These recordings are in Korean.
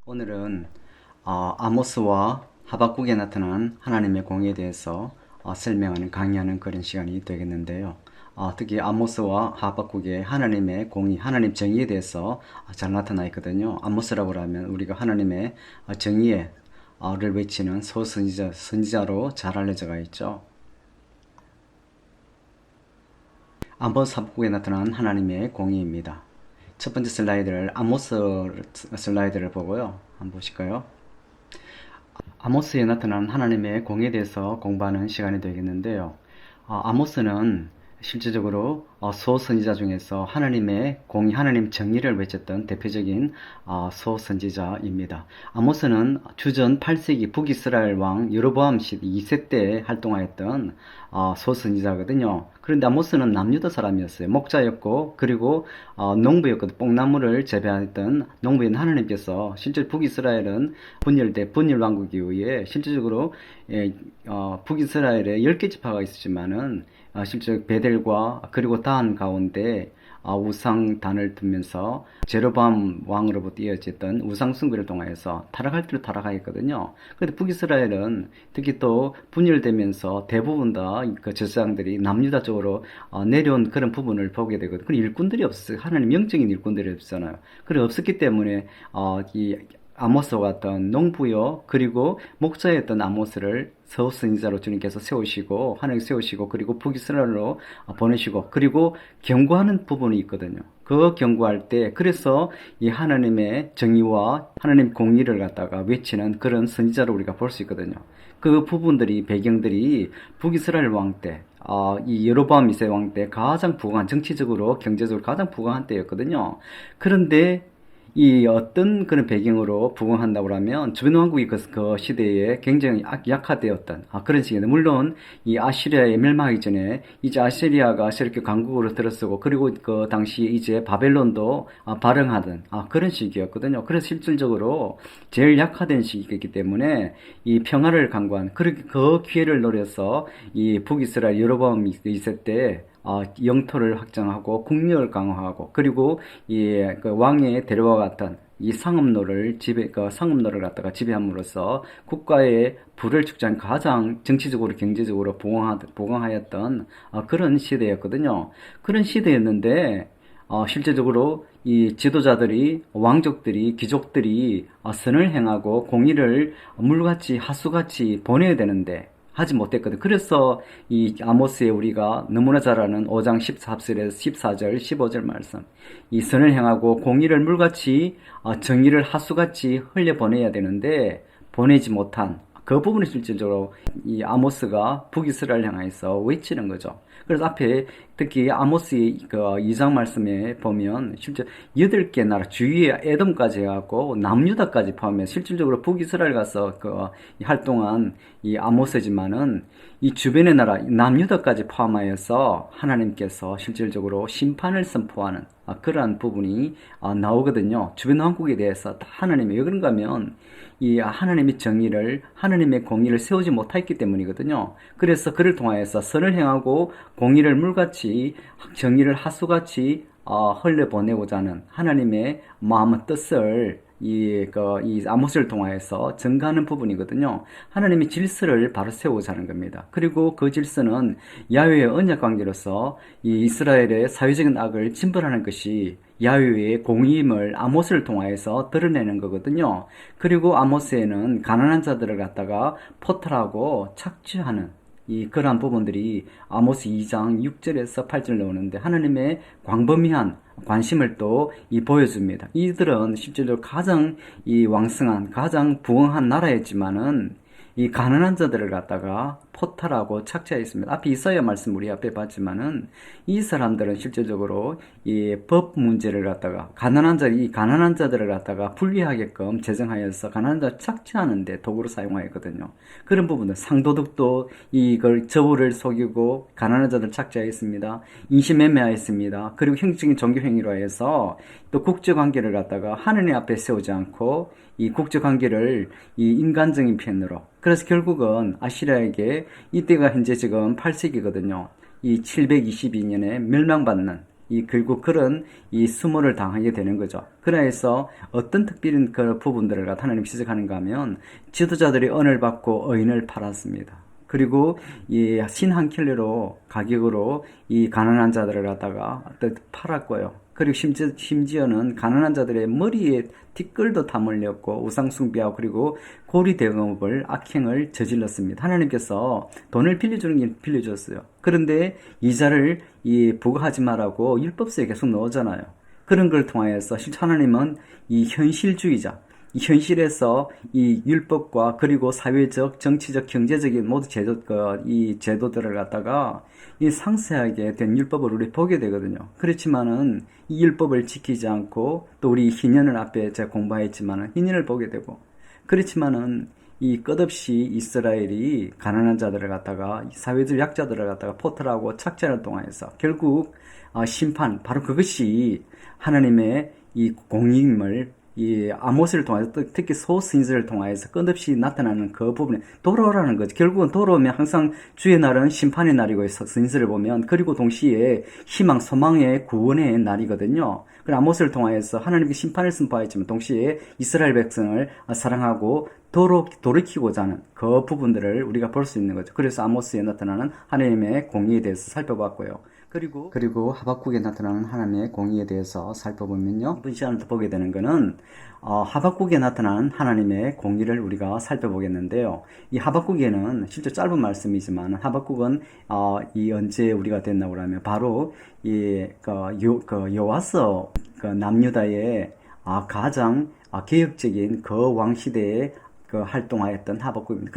오늘은 아모스와 하박국에 나타난 하나님의 공에 대해서 설명하는 강의하는 그런 시간이 되겠는데요. 특히 아모스와 하박국의 하나님의 공의, 하나님 정의에 대해서 잘 나타나 있거든요. 아모스라고 하면 우리가 하나님의 정의를 외치는 선지자로 잘 알려져 있죠. 아모스 하박국에 나타난 하나님의 공의입니다. 첫 번째 슬라이드를 아모스 슬라이드를 보고요. 한번 보실까요? 아모스에 나타난 하나님의 공에 대해서 공부하는 시간이 되겠는데요. 아모스는 실제적으로 소선지자 중에서 하나님의 공의, 하나님 정의를 외쳤던 대표적인 소선지자입니다. 아모스는 주전 8세기 북이스라엘 왕 여로보암 2세 때 활동하였던 소선지자거든요. 그런데 아모스는 남유다 사람이었어요. 목자였고 그리고 농부였거든요. 뽕나무를 재배했던 농부인 하나님께서 실제 북이스라엘은 분열왕국 이후에 실제적으로 북이스라엘에 10개 지파가 있었지만은 실제 베델과 그리고 단 가운데 우상단을 두면서 제로밤 왕으로부터 이어졌던 우상 숭배를 통하여서 타락할 대로 타락하였거든요. 그런데 북이스라엘은 특히 또 분열되면서 대부분 다 그 제사장들이 남유다 쪽으로 내려온 그런 부분을 보게 되거든요. 그런 일꾼들이 없어요. 하나님 영적인 일꾼들이 없잖아요. 그래 없었기 때문에 이 아모스와 같은 농부요 그리고 목자였던 아모스를 서선지자로 주님께서 세우시고 하나님 세우시고 그리고 북이스라엘로 보내시고 그리고 경고하는 부분이 있거든요. 그 경고할 때 그래서 이 하나님의 정의와 하나님 공의를 갖다가 외치는 그런 선지자로 우리가 볼 수 있거든요. 그 부분들이 배경들이 북이스라엘 왕 때 이 여로보암 2세 왕 때 가장 부강한 정치적으로 경제적으로 가장 부강한 때였거든요. 그런데 이 어떤 그런 배경으로 부흥한다고 하면 주변 왕국이 그 시대에 굉장히 약화되었던 그런 시기인데 물론 이 아시리아에 멸망하기 전에 이제 아시리아가 새롭게 강국으로 들어서고 그리고 그 당시 이제 바벨론도 발흥하던 그런 시기였거든요. 그래서 실질적으로 제일 약화된 시기이기 때문에 이 평화를 강구한 그 기회를 노려서 이 북이스라엘 여로보암 2세 때 영토를 확장하고 국력을 강화하고 그리고 그 왕의 대로와 같은 이 상업로를 갖다가 지배함으로써 국가의 부를 축제한 가장 정치적으로 경제적으로 부강하였던 그런 시대였거든요. 그런 시대였는데 실제적으로 이 지도자들이 왕족들이 귀족들이 선을 행하고 공의를 물같이 하수같이 보내야 되는데 하지 못했거든. 그래서 이 아모스에 우리가 너무나 잘 아는 5장 14절에서 14절, 15절 말씀. 이 선을 행하고 공의를 물같이 정의를 하수같이 흘려보내야 되는데 보내지 못한 그 부분이 실질적으로 이 아모스가 북이스라엘 향해서 외치는 거죠. 그래서 앞에 특히 아모스의 그 2장 말씀에 보면 실제 8개 나라 주위에 에돔까지 해갖고 남유다까지 포함해 실질적으로 북이스라엘 가서 그 활동한 이 아모스지만은 이 주변의 나라 남유다까지 포함하여서 하나님께서 실질적으로 심판을 선포하는 그러한 부분이 나오거든요. 주변 왕국에 대해서 다 하나님이 왜 그런가 하면 이 하나님의 정의를 하나님의 공의를 세우지 못했기 때문이거든요. 그래서 그를 통하여서 선을 행하고 공의를 물같이 정의를 하수같이 흘려보내고자 하는 하나님의 마음의 뜻을 이 아모스를 통하여서 증가하는 부분이거든요. 하나님의 질서를 바로 세우고자 하는 겁니다. 그리고 그 질서는 야훼의 언약 관계로서 이 이스라엘의 사회적인 악을 진벌하는 것이 야훼의 공의임을 아모스를 통하여서 드러내는 거거든요. 그리고 아모스에는 가난한 자들을 갖다가 포탈하고 착취하는 그러한 부분들이 아모스 2장 6절에서 8절 나오는데 하나님의 광범위한 관심을 또 보여줍니다. 이들은 실제로 가장 왕성한 가장 부흥한 나라였지만은 이 가난한 자들을 갖다가 포탈하고 착취하였습니다. 앞에 이사야 말씀 우리 앞에 봤지만은 이 사람들은 실제적으로 이 법 문제를 갖다가 가난한 자들을 갖다가 불리하게끔 제정하여서 가난한 자를 착취하는데 도구로 사용하였거든요. 그런 부분들 상도덕도 이걸 저울을 속이고 가난한 자들 착취하였습니다. 인신매매하였습니다. 그리고 형식적인 종교 행위로 해서 또 국제관계를 갖다가 하느님 앞에 세우지 않고 이 국제관계를 이 인간적인 편으로 그래서 결국은 아시리아에게 이때가 현재 지금 8세기거든요. 이 722년에 멸망받는 결국 그런 이 수모를 당하게 되는 거죠. 그래서 어떤 특별한 그 부분들을 갖다 하나님 지적하는가 하면 지도자들이 언을 받고 의인을 팔았습니다. 그리고 이 신 한 켤레로 가격으로 이 가난한 자들을 갖다가 팔았고요. 그리고 심지어는 가난한 자들의 머리에 티끌도 다 물렸고 우상숭배하고 그리고 고리대금업을 악행을 저질렀습니다. 하나님께서 돈을 빌려주는 게 빌려줬어요. 그런데 이자를 부과하지 말라고 율법서에 계속 넣었잖아요. 그런 걸 통하여서 실제 하나님은 이 현실주의자, 이 현실에서 이 율법과 그리고 사회적, 정치적, 경제적인 모든 이 제도들을 갖다가 이 상세하게 된 율법을 우리 보게 되거든요. 그렇지만은 이 율법을 지키지 않고 또 우리 희년을 앞에 제가 공부했지만은 희년을 보게 되고 그렇지만은 이 끝없이 이스라엘이 가난한 자들을 갖다가 사회적 약자들을 갖다가 포탈하고 착취를 통해서 결국 심판 바로 그것이 하나님의 이 공의임을 이 아모스를 통해서 특히 소스인들을 통해서 끝없이 나타나는 그 부분에 돌아오라는 거죠. 결국은 돌아오면 항상 주의 날은 심판의 날이고 스인들을 보면 그리고 동시에 희망, 소망의 구원의 날이거든요. 그 아모스를 통해서 하나님께 심판을 선포했지만 동시에 이스라엘 백성을 사랑하고 돌이키고자 하는 그 부분들을 우리가 볼 수 있는 거죠. 그래서 아모스에 나타나는 하나님의 공의에 대해서 살펴봤고요. 그리고 하박국에 나타나는 하나님의 공의에 대해서 살펴보면요. 이번 시간을 보게 되는 거는 하박국에 나타나는 하나님의 공의를 우리가 살펴보겠는데요. 이 하박국에는 실제 짧은 말씀이지만 하박국은 이 언제 우리가 됐나고 하면 바로 여호와서 남유다의 가장 개혁적인 그 왕 시대에 활동하였던 하박국입니다.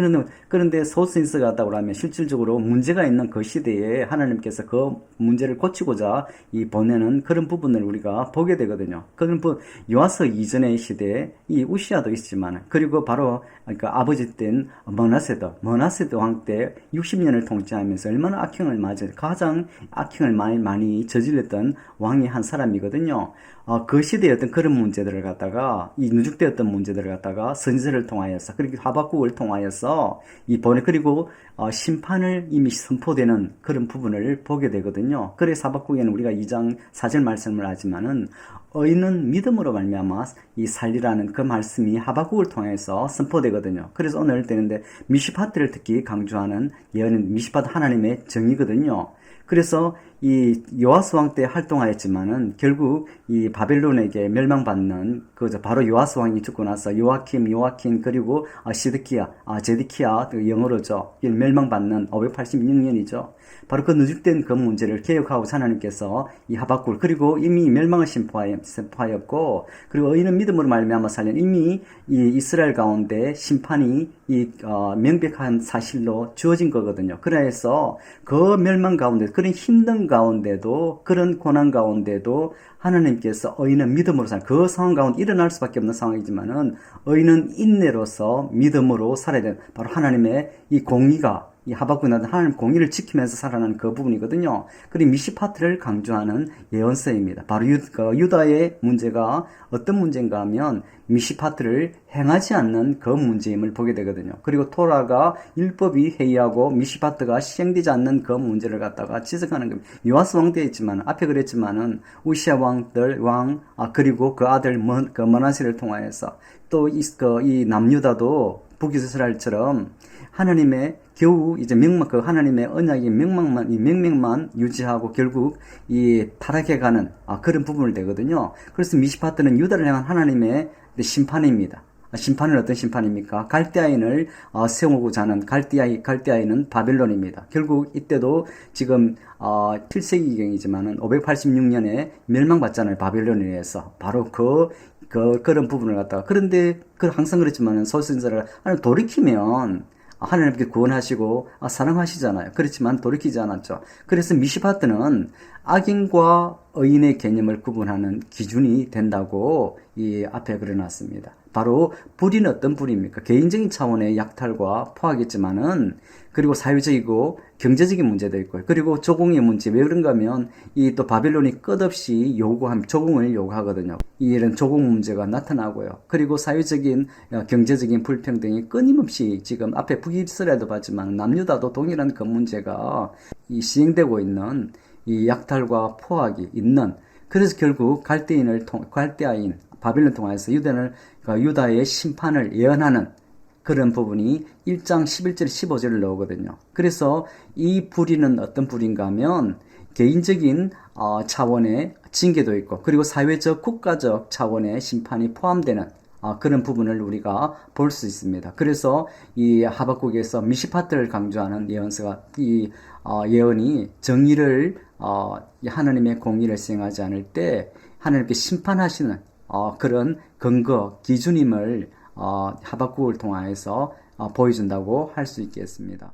그런데 소스인스가 왔다고 하면 실질적으로 문제가 있는 그 시대에 하나님께서 그 문제를 고치고자 보내는 그런 부분을 우리가 보게 되거든요. 그런 요아서 이전의 시대에 이 우시아도 있지만 그리고 바로 아버지 땐 머나세도 왕 때 60년을 통치하면서 얼마나 악행을 가장 악행을 많이 저질렀던 왕이 한 사람이거든요. 그 시대의 어떤 그런 문제들을 갖다가 누적되었던 문제들을 갖다가 선지서를 통하여서 그리고 하박국을 통하여서 그리고 심판을 이미 선포되는 그런 부분을 보게 되거든요. 그래서 하박국에는 우리가 2장 4절 말씀을 하지만은 의인은 믿음으로 말미암아 이 살리라는 그 말씀이 하박국을 통해서 선포되거든요. 그래서 오늘 되는데 미시파트를 특히 강조하는 예언은 미시파트 하나님의 정의거든요. 그래서 이 요아스 왕 때 활동하였지만은 결국 이 바벨론에게 멸망받는 바로 요아스 왕이 죽고 나서 요아킴 그리고 제드키야 영어로죠. 멸망받는 586년이죠. 바로 그 누적된 그 문제를 개혁하고 하나님께서 이 하박국 그리고 이미 멸망을 선포하였고 그리고 의인은 믿음으로 말미암아 살린 이미 이 이스라엘 가운데 심판이 명백한 사실로 주어진 거거든요. 그래서 그 멸망 가운데 그런 힘든 가운데도 그런 고난 가운데도 하나님께서 의인은 믿음으로 그 상황 가운데 일어날 수밖에 없는 상황이지만은 의인은 인내로서 믿음으로 살아야 되는 바로 하나님의 이 공의가 이 하박국은 하나님 공의를 지키면서 살아가는 그 부분이거든요. 그리고 미시파트를 강조하는 예언서입니다. 바로 유다의 문제가 어떤 문제인가 하면 미시파트를 행하지 않는 그 문제임을 보게 되거든요. 그리고 토라가 율법이 해이하고 미시파트가 시행되지 않는 그 문제를 갖다가 지적하는 겁니다. 요아스 왕 때 있지만 앞에 그랬지만은 우시아 그리고 그 아들 머나세를 통하여서 또 이 남유다도 북이스라엘처럼 하나님의 겨우 이제 하나님의 언약의 명맥만 유지하고 결국 타락해 가는 그런 부분을 되거든요. 그래서 미시파트는 유다를 향한 하나님의 심판입니다. 심판은 어떤 심판입니까? 갈대아인을 세우고자 하는 갈대아인은 바벨론입니다. 결국 이때도 지금 7세기경이지만은 586년에 멸망받잖아요. 바벨론에 의해서. 바로 그런 부분을 갖다가 그런데 항상 그랬지만은 소선지자를 돌이키면 하나님께 구원하시고 사랑하시잖아요. 그렇지만 돌이키지 않았죠. 그래서 미시파트는 악인과 의인의 개념을 구분하는 기준이 된다고 이 앞에 그려놨습니다. 바로 불의는 어떤 불의입니까? 개인적인 차원의 약탈과 포하겠지만은 그리고 사회적이고 경제적인 문제도 있고요. 그리고 조공의 문제. 왜 그런가 하면 또 바벨론이 끝없이 조공을 요구하거든요. 이런 조공 문제가 나타나고요. 그리고 사회적인 경제적인 불평등이 끊임없이 지금 앞에 북이스라엘도 봤지만 남유다도 동일한 그 문제가 시행되고 있는 이 약탈과 포악이 있는, 그래서 결국 갈대아인 바빌론 통해서 그러니까 유다의 심판을 예언하는 그런 부분이 1장 11절 15절을 나오거든요. 그래서 이 불의는 어떤 불인가 하면 개인적인 차원의 징계도 있고, 그리고 사회적 국가적 차원의 심판이 포함되는 그런 부분을 우리가 볼 수 있습니다. 그래서 이 하박국에서 미시파트를 강조하는 이 예언이 정의를 하나님의 공의를 수행하지 않을 때 하나님께 심판하시는 그런 근거 기준임을 하박국을 통하여서 보여준다고 할 수 있겠습니다.